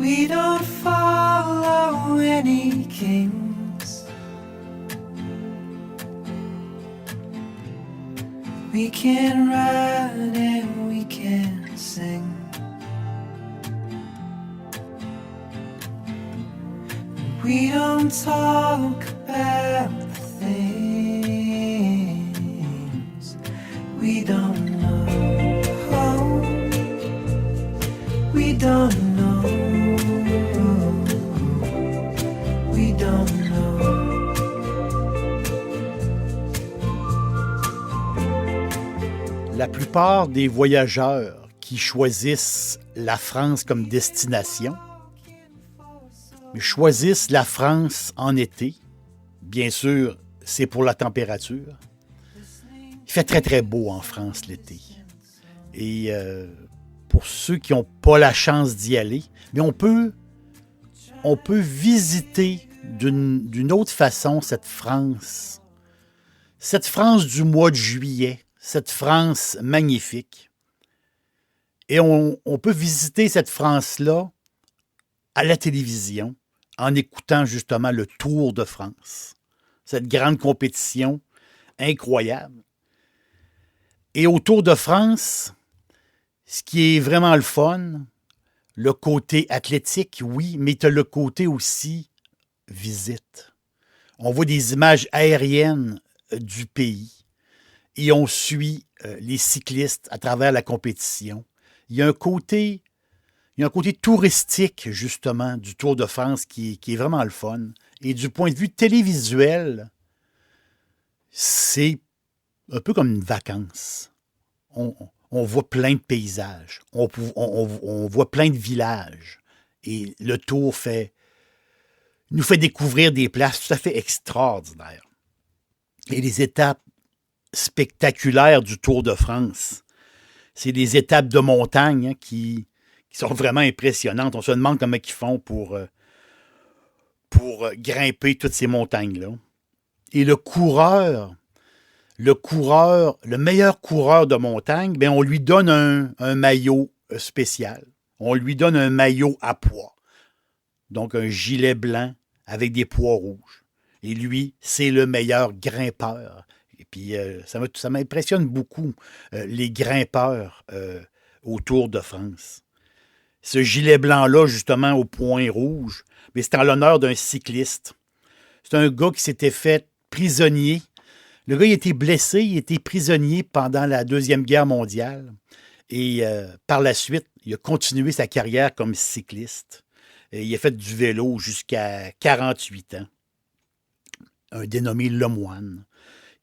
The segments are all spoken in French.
We don't follow any kings. We can ride and we can sing. We don't talk about the things we don't know. We don't know. We don't know. La plupart des voyageurs qui choisissent la France comme destination choisissent la France en été. Bien sûr, c'est pour la température. Il fait très, très beau en France l'été. Et pour ceux qui n'ont pas la chance d'y aller, mais on peut visiter d'une autre façon cette France. Cette France du mois de juillet, cette France magnifique. Et on peut visiter cette France-là à la télévision, en écoutant justement le Tour de France. Cette grande compétition incroyable. Et au Tour de France, ce qui est vraiment le fun, le côté athlétique, oui, mais tu as le côté aussi visite. On voit des images aériennes du pays et on suit les cyclistes à travers la compétition. Il y a un côté touristique, justement, du Tour de France qui est vraiment le fun. Et du point de vue télévisuel, c'est un peu comme une vacance. On voit plein de paysages. On voit plein de villages. Et le Tour nous fait découvrir des places tout à fait extraordinaires. Et les étapes spectaculaires du Tour de France, c'est des étapes de montagne qui sont vraiment impressionnantes. On se demande comment ils font pour grimper toutes ces montagnes-là. Et le meilleur coureur de montagne, bien, on lui donne un maillot spécial. On lui donne un maillot à pois. Donc, un gilet blanc avec des pois rouges. Et lui, c'est le meilleur grimpeur. Et puis, ça m'impressionne beaucoup, les grimpeurs au Tour de France. Ce gilet blanc-là, justement, au point rouge, mais c'est en l'honneur d'un cycliste. C'est un gars qui s'était fait prisonnier. Le gars, il a été blessé, il a été prisonnier pendant la Deuxième Guerre mondiale. Et par la suite, il a continué sa carrière comme cycliste. Et il a fait du vélo jusqu'à 48 ans. Un dénommé Lemoine,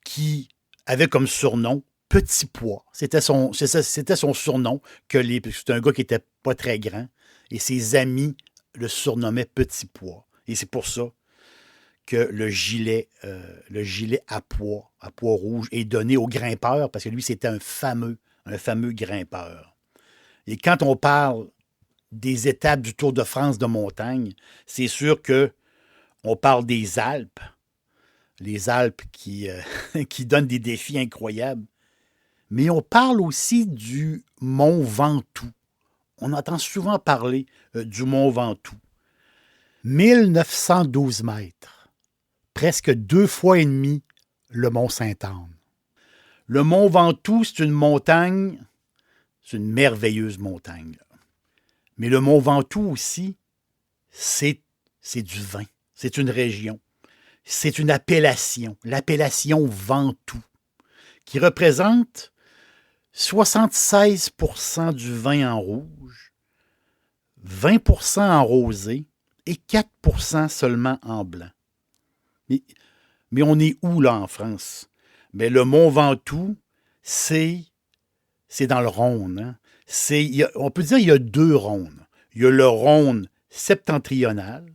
qui avait comme surnom Petit Pois. C'était son surnom. C'est un gars qui n'était pas très grand. Et ses amis le surnommaient Petit Pois. Et c'est pour ça que le gilet à pois rouge est donné au grimpeur, parce que lui, c'était un fameux grimpeur. Et quand on parle des étapes du Tour de France de montagne, c'est sûr qu'on parle des Alpes. Les Alpes qui donnent des défis incroyables. Mais on parle aussi du Mont Ventoux. On entend souvent parler du Mont Ventoux. 1912 mètres. Presque 2 fois et demi le Mont Sainte-Anne. Le Mont Ventoux, c'est une montagne, c'est une merveilleuse montagne. Mais le Mont Ventoux aussi, c'est du vin. C'est une région. C'est une appellation, l'appellation Ventoux, qui représente 76% du vin en rouge, 20% en rosé et 4% seulement en blanc. Mais on est où là en France? Mais le Mont Ventoux, c'est dans le Rhône. Hein? On peut dire qu'il y a 2 Rhônes. Il y a le Rhône septentrional,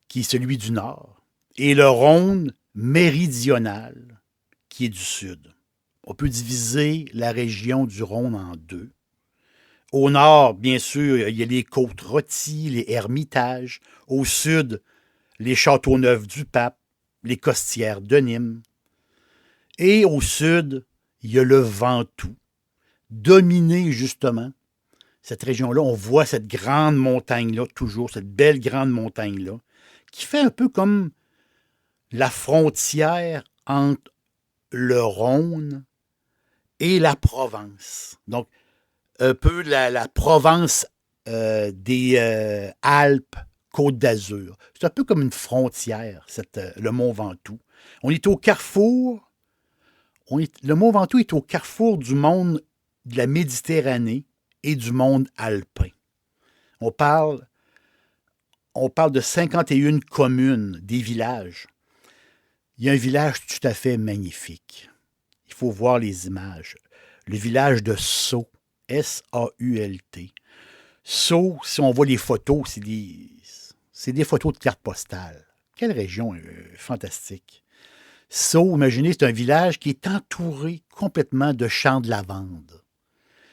qui est celui du nord, et le Rhône méridional, qui est du sud. On peut diviser la région du Rhône en 2. Au nord, bien sûr, il y a les Côtes-Rôties, les Hermitages. Au sud, les Châteauneuf-du-Pape, les Costières de Nîmes. Et au sud, il y a le Ventoux, dominé justement. cette région-là, on voit cette grande montagne-là, toujours, cette belle grande montagne-là, qui fait un peu comme la frontière entre le Rhône et la Provence. Donc, un peu la Provence des Alpes, Côte d'Azur. C'est un peu comme une frontière, le Mont Ventoux. On est au carrefour, le Mont Ventoux est au carrefour du monde de la Méditerranée et du monde alpin. On parle de 51 communes, des villages. Il y a un village tout à fait magnifique. Il faut voir les images. Le village de Sault, S-A-U-L-T. Sault, si on voit les photos, c'est des photos de cartes postales. Quelle région fantastique. Sault, imaginez, c'est un village qui est entouré complètement de champs de lavande.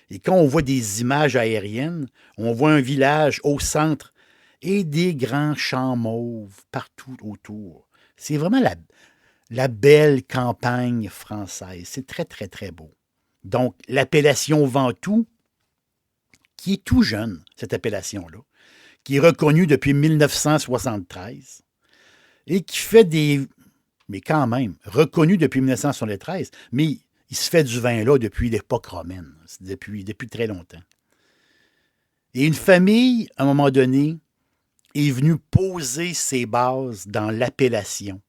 Et quand on voit des images aériennes, on voit un village au centre et des grands champs mauves partout autour. C'est vraiment la belle campagne française. C'est très, très, très beau. Donc, l'appellation Ventoux, qui est tout jeune, cette appellation-là, qui est reconnue depuis 1973 et qui fait mais quand même, reconnue depuis 1973, mais il se fait du vin là depuis l'époque romaine, depuis très longtemps. Et une famille, à un moment donné, est venue poser ses bases dans l'appellation.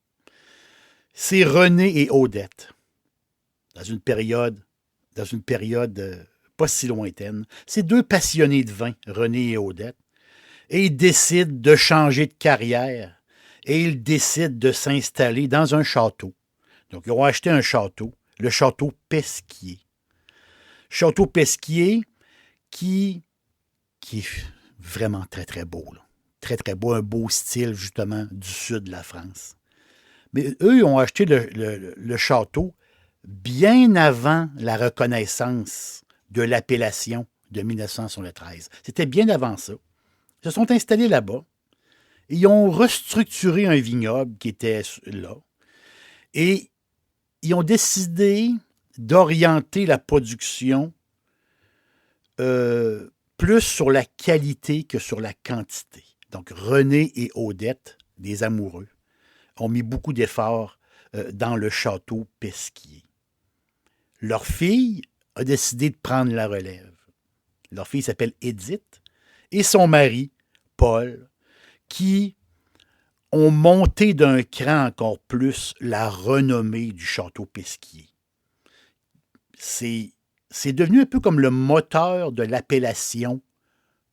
C'est René et Odette, dans une période pas si lointaine. C'est deux passionnés de vin, René et Odette, et ils décident de changer de carrière et ils décident de s'installer dans un château. Donc, ils ont acheté un château, le château Pesquier. Château Pesquier qui est vraiment très, très beau. Là. Très, très beau, un beau style, justement, du sud de la France. Mais eux, ils ont acheté le château bien avant la reconnaissance de l'appellation de 1973. C'était bien avant ça. Ils se sont installés là-bas. Ils ont restructuré un vignoble qui était là. Et ils ont décidé d'orienter la production plus sur la qualité que sur la quantité. Donc, René et Odette, des amoureux, ont mis beaucoup d'efforts dans le château Pesquier. Leur fille a décidé de prendre la relève. Leur fille s'appelle Édith et son mari, Paul, qui ont monté d'un cran encore plus la renommée du château Pesquier. C'est devenu un peu comme le moteur de l'appellation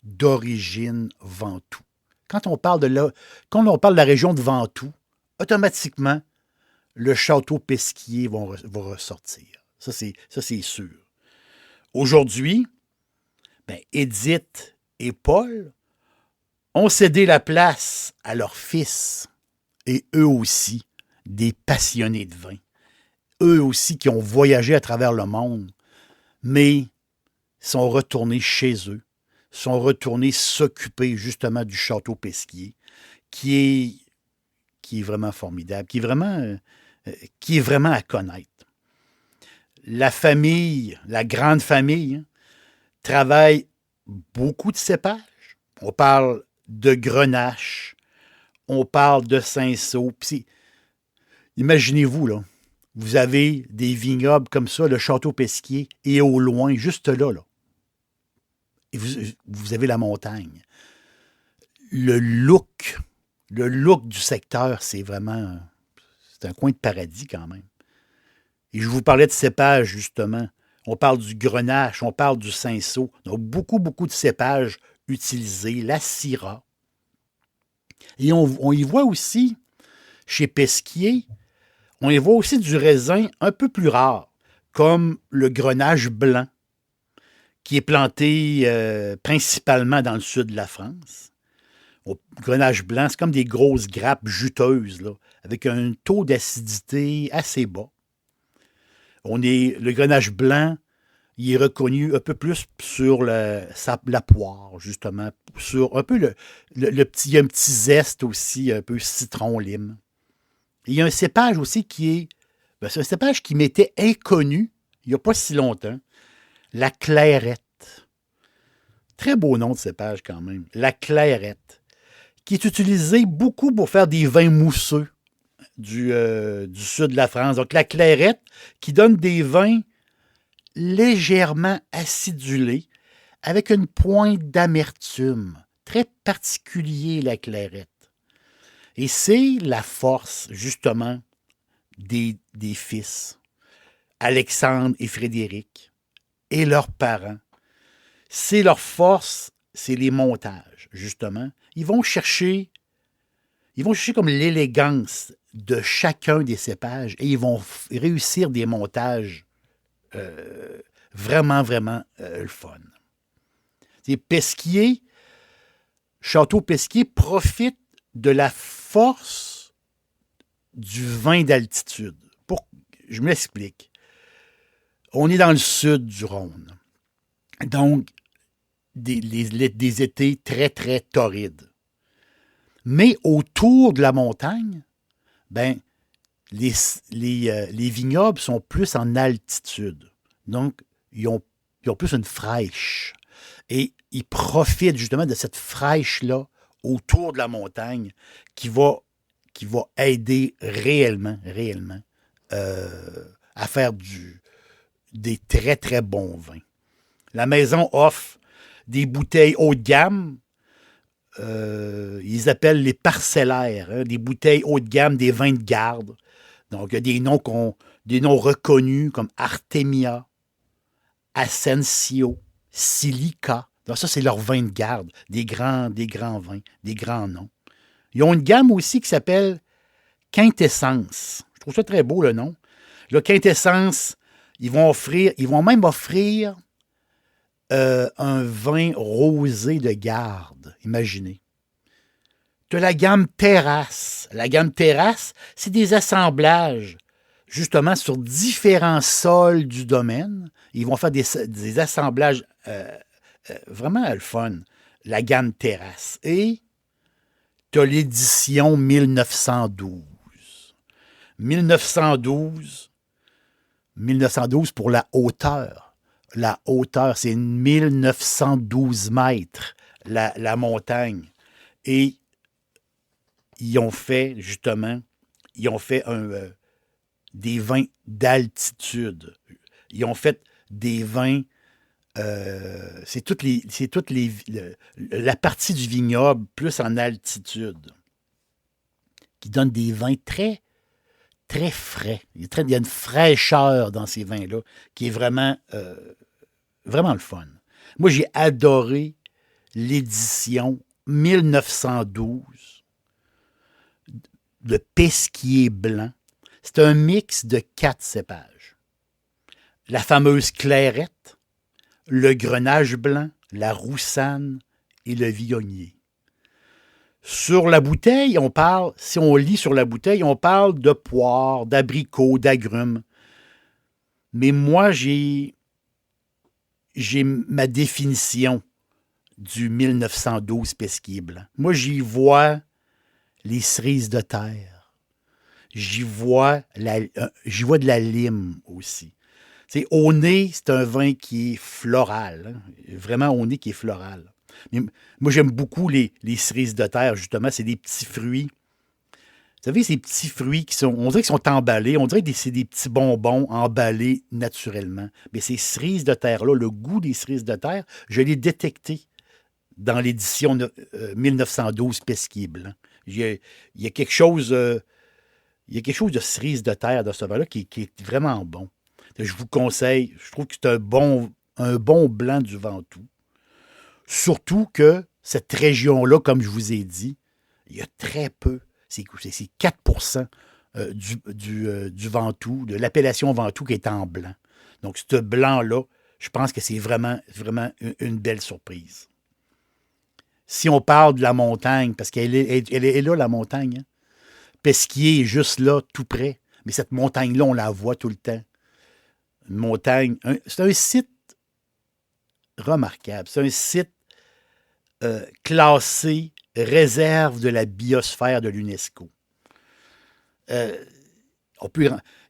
d'origine Ventoux. Quand on parle de la région de Ventoux, automatiquement, le château Pesquier va ressortir. Ça, c'est sûr. Aujourd'hui, Édith et Paul ont cédé la place à leurs fils, et eux aussi, des passionnés de vin. Eux aussi qui ont voyagé à travers le monde, mais sont retournés chez eux, sont retournés s'occuper justement du château Pesquier, qui est vraiment formidable, qui est vraiment à connaître. La famille, la grande famille, travaille beaucoup de cépages. On parle de Grenache, on parle de Cinsault. Imaginez-vous, là, vous avez des vignobles comme ça, le château Pesquier, et au loin, juste là, et vous avez la montagne. Le look du secteur, c'est un coin de paradis quand même. Et je vous parlais de cépages, justement. On parle du Grenache, on parle du Cinsault. Donc, beaucoup, beaucoup de cépages utilisés, la Syrah. Et on y voit aussi, chez Pesquier, on y voit aussi du raisin un peu plus rare, comme le Grenache blanc, qui est planté principalement dans le sud de la France. Au Grenache blanc, c'est comme des grosses grappes juteuses, là, avec un taux d'acidité assez bas. Le Grenache blanc, il est reconnu un peu plus sur la poire, justement, sur un peu il y a un petit zeste aussi, un peu citron-lime. Il y a un cépage aussi c'est un cépage qui m'était inconnu il n'y a pas si longtemps, la Clairette. Très beau nom de cépage quand même. La Clairette, qui est utilisée beaucoup pour faire des vins mousseux du sud de la France. Donc la Clairette qui donne des vins légèrement acidulés avec une pointe d'amertume. Très particulier la Clairette. Et c'est la force, justement, des fils, Alexandre et Frédéric, et leurs parents. C'est leur force, c'est les montages, justement. Ils vont chercher comme l'élégance de chacun des cépages et ils vont réussir des montages vraiment, vraiment le fun. Pesquier, Château Pesquier profite de la force du vin d'altitude. Je m'explique. On est dans le sud du Rhône. Donc, des étés très, très torrides. Mais autour de la montagne, ben, les vignobles sont plus en altitude. Donc, ils ont plus une fraîche. Et ils profitent justement de cette fraîche-là autour de la montagne qui va aider réellement à faire des très, très bons vins. La maison offre des bouteilles haut de gamme. Ils appellent les parcellaires, hein, des bouteilles haut de gamme, des vins de garde. Donc, il y a des noms reconnus comme Artemia, Asensio, Silica. Donc, ça, c'est leurs vins de garde, des grands vins, des grands noms. Ils ont une gamme aussi qui s'appelle Quintessence. Je trouve ça très beau, le nom. Le Quintessence, ils vont même offrir un vin rosé de garde, imaginez. Tu as la gamme Terrasse. La gamme Terrasse, c'est des assemblages, justement, sur différents sols du domaine. Ils vont faire des assemblages vraiment le fun. La gamme Terrasse. Et tu as l'édition 1912. 1912 pour la hauteur. La hauteur, c'est 1912 mètres, la montagne. Et ils ont fait, justement, des vins d'altitude. Ils ont fait des vins, c'est toute la partie du vignoble plus en altitude, qui donne des vins très, très frais. Il y a une fraîcheur dans ces vins-là qui est vraiment, vraiment le fun. Moi, j'ai adoré l'édition 1912 de Pesquier blanc. C'est un mix de 4 cépages. La fameuse Clairette, le Grenache blanc, la Roussanne et le Viognier. Sur la bouteille, si on lit sur la bouteille, on parle de poires, d'abricots, d'agrumes. Mais moi, j'ai ma définition du 1912 Pesquier blanc. Moi, j'y vois les cerises de terre. J'y vois de la lime aussi. Au nez, c'est un vin qui est floral. Hein? Vraiment au nez qui est floral. Mais moi, j'aime beaucoup les cerises de terre, justement. C'est des petits fruits. Vous savez, ces petits fruits on dirait qu'ils sont emballés. On dirait que c'est des petits bonbons emballés naturellement. Mais ces cerises de terre-là, le goût des cerises de terre, je l'ai détecté dans l'édition 1912 Pesquier blanc. Il y a quelque chose de cerise de terre dans ce vin-là qui est vraiment bon. Je vous conseille, je trouve que c'est un bon blanc du Ventoux. Surtout que cette région-là, comme je vous ai dit, il y a très peu, c'est 4% du Ventoux, de l'appellation Ventoux qui est en blanc. Donc, ce blanc-là, je pense que c'est vraiment, vraiment une belle surprise. Si on parle de la montagne, parce qu'elle est là, la montagne, hein? Pesquier est juste là, tout près. Mais cette montagne-là, on la voit tout le temps. Une montagne, c'est un site remarquable. C'est un site classé réserve de la biosphère de l'UNESCO.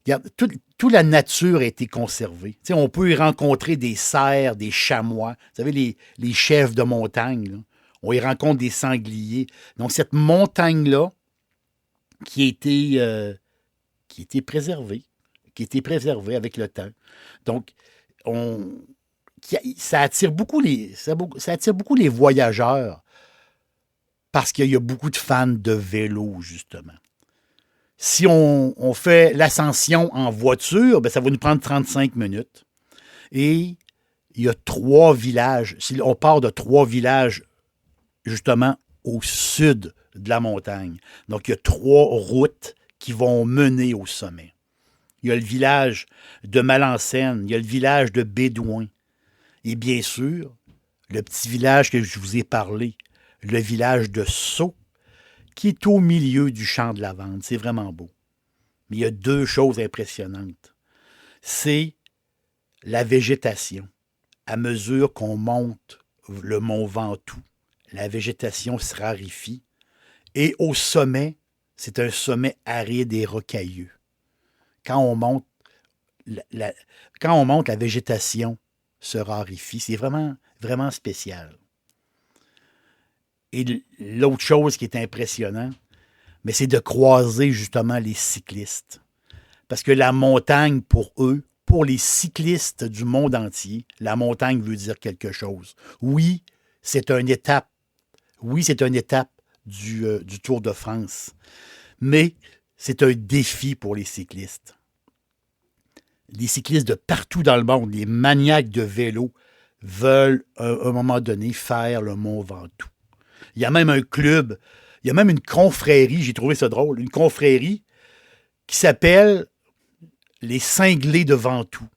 regarde, toute la nature a été conservée. Tu sais, on peut y rencontrer des cerfs, des chamois. Vous savez, les chèvres de montagne, là. On y rencontre des sangliers. Donc, cette montagne-là, qui a été préservée, avec le temps. Donc, ça attire beaucoup ça attire beaucoup les voyageurs parce qu'il y a beaucoup de fans de vélo, justement. Si on fait l'ascension en voiture, ben ça va nous prendre 35 minutes. Et il y a 3 villages. Si on part de 3 villages, justement, au sud de la montagne. Donc, il y a 3 routes qui vont mener au sommet. Il y a le village de Malancène, il y a le village de Bédouin. Et bien sûr, le petit village que je vous ai parlé, le village de Sceaux, qui est au milieu du champ de lavande. C'est vraiment beau. Mais il y a 2 choses impressionnantes. C'est la végétation. À mesure qu'on monte le mont Ventoux, la végétation se raréfie. Et au sommet, c'est un sommet aride et rocailleux. Quand on monte, la végétation se raréfie. C'est vraiment, vraiment spécial. Et l'autre chose qui est impressionnant, mais c'est de croiser justement les cyclistes. Parce que la montagne, pour eux, pour les cyclistes du monde entier, la montagne veut dire quelque chose. Oui, c'est une étape. Oui, c'est une étape du Tour de France. Mais c'est un défi pour les cyclistes. Les cyclistes de partout dans le monde, les maniaques de vélo, veulent, à un moment donné, faire le Mont Ventoux. Il y a même un club, il y a même une confrérie, j'ai trouvé ça drôle, une confrérie qui s'appelle les Cinglés de Ventoux.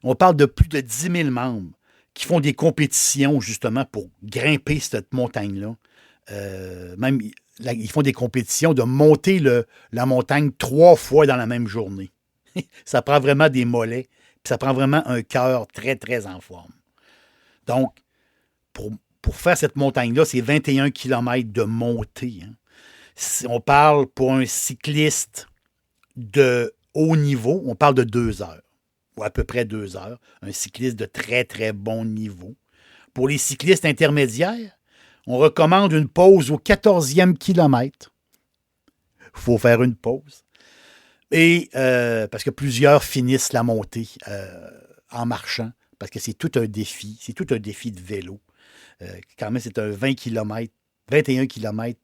On parle de plus de 10 000 membres qui font des compétitions, justement, pour grimper cette montagne-là. Même, ils font des compétitions de monter la montagne 3 fois dans la même journée. Ça prend vraiment des mollets, puis ça prend vraiment un cœur très, très en forme. Donc, pour faire cette montagne-là, c'est 21 km de montée. Hein. On parle, pour un cycliste de haut niveau, on parle de 2 heures, ou à peu près 2 heures. Un cycliste de très, très bon niveau. Pour les cyclistes intermédiaires, on recommande une pause au 14e kilomètre. Il faut faire une pause. Et parce que plusieurs finissent la montée en marchant, parce que c'est tout un défi. C'est tout un défi de vélo. Quand même, c'est un 21 km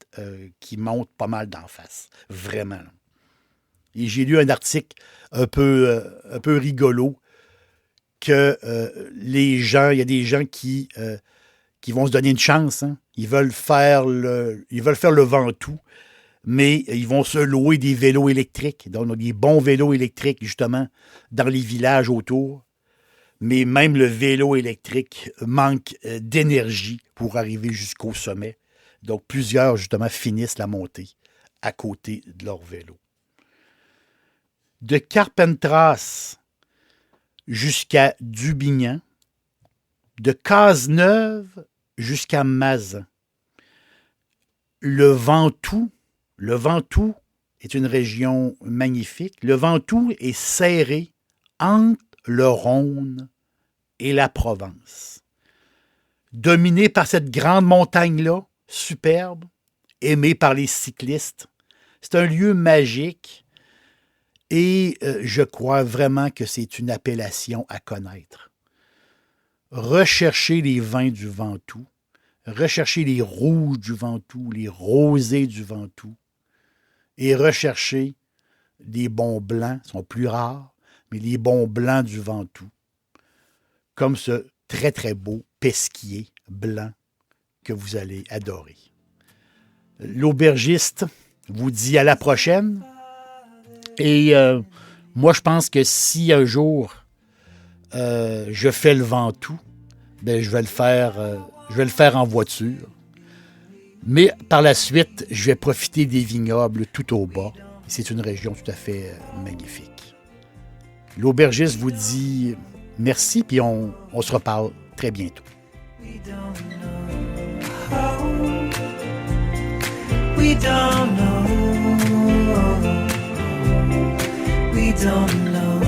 qui monte pas mal d'en face. Vraiment. Et j'ai lu un article un peu rigolo que les gens, il y a des gens qui vont se donner une chance. Hein. Ils veulent faire le Ventoux, mais ils vont se louer des vélos électriques, donc des bons vélos électriques, justement, dans les villages autour. Mais même le vélo électrique manque d'énergie pour arriver jusqu'au sommet. Donc, plusieurs, justement, finissent la montée à côté de leur vélo. De Carpentras jusqu'à Dubignan, de Cazeneuve jusqu'à Mazan. Le Ventoux est une région magnifique. Le Ventoux est serré entre le Rhône et la Provence. Dominé par cette grande montagne-là, superbe, aimée par les cyclistes. C'est un lieu magique et je crois vraiment que c'est une appellation à connaître. Recherchez les vins du Ventoux, recherchez les rouges du Ventoux, les rosés du Ventoux et recherchez les bons blancs, sont plus rares, mais les bons blancs du Ventoux, comme ce très, très beau pesquier blanc que vous allez adorer. L'aubergiste vous dit à la prochaine. Et moi, je pense que si un jour je fais le Ventoux, ben, je vais le faire en voiture. Mais par la suite, je vais profiter des vignobles tout au bas. C'est une région tout à fait magnifique. L'aubergiste vous dit merci, puis on se reparle très bientôt. We don't know. We don't know